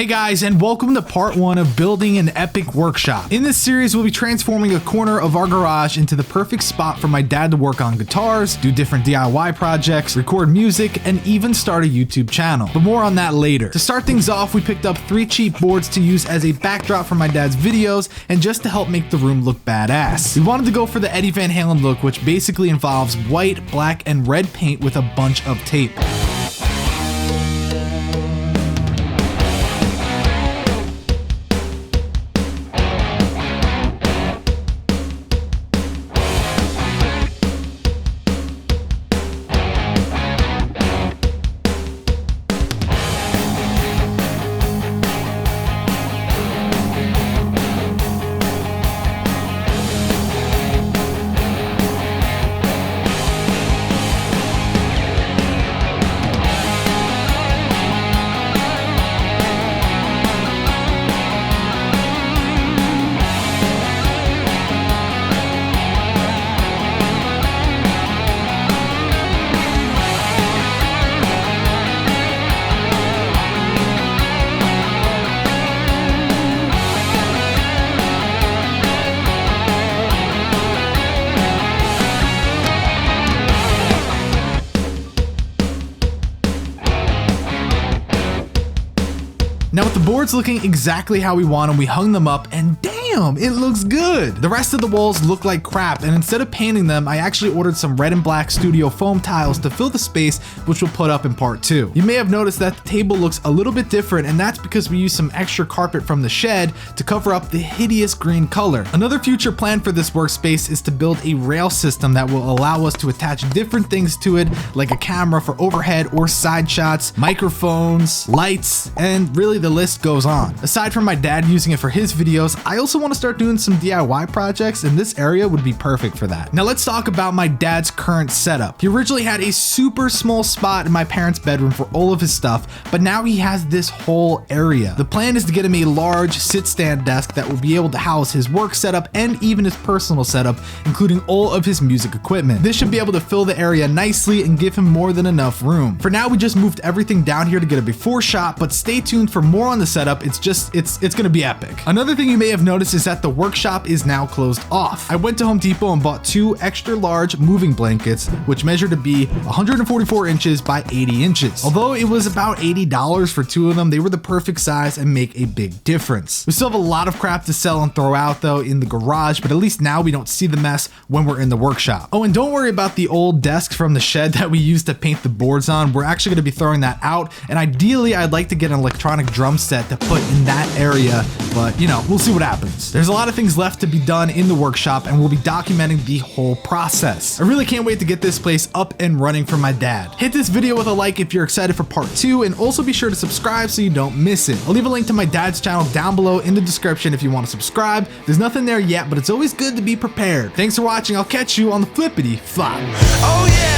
Hey guys, and welcome to part 1 of building an epic workshop. In this series, we'll be transforming a corner of our garage into the perfect spot for my dad to work on guitars, do different DIY projects, record music, and even start a YouTube channel. But more on that later. To start things off, we picked up 3 cheap boards to use as a backdrop for my dad's videos and just to help make the room look badass. We wanted to go for the Eddie Van Halen look, which basically involves white, black, and red paint with a bunch of tape. Now with the boards looking exactly how we want them, we hung them up and damn, it looks good. The rest of the walls look like crap, and instead of painting them, I actually ordered some red and black studio foam tiles to fill the space, which we'll put up in part 2. You may have noticed that the table looks a little bit different, and that's because we used some extra carpet from the shed to cover up the hideous green color. Another future plan for this workspace is to build a rail system that will allow us to attach different things to it, like a camera for overhead or side shots, microphones, lights, and really the list goes on. Aside from my dad using it for his videos, I also want to start doing some DIY projects, and this area would be perfect for that. Now let's talk about my dad's current setup. He originally had a super small spot in my parents' bedroom for all of his stuff, but now he has this whole area. The plan is to get him a large sit-stand desk that will be able to house his work setup and even his personal setup, including all of his music equipment. This should be able to fill the area nicely and give him more than enough room. For now, we just moved everything down here to get a before shot, but stay tuned for more on the setup. It's gonna be epic. Another thing you may have noticed is that the workshop is now closed off. I went to Home Depot and bought 2 extra large moving blankets, which measure to be 144 inches by 80 inches. Although it was about $80 for 2 of them, they were the perfect size and make a big difference. We still have a lot of crap to sell and throw out though in the garage, but at least now we don't see the mess when we're in the workshop. Oh, and don't worry about the old desk from the shed that we used to paint the boards on. We're actually gonna be throwing that out, and ideally I'd like to get an electronic drum set to put in that area, but you know, we'll see what happens. There's a lot of things left to be done in the workshop, and we'll be documenting the whole process. I really can't wait to get this place up and running for my dad. Hit this video with a like if you're excited for part 2, and also be sure to subscribe so you don't miss it. I'll leave a link to my dad's channel down below in the description if you want to subscribe. There's nothing there yet, but it's always good to be prepared. Thanks for watching. I'll catch you on the flippity flop. Oh yeah.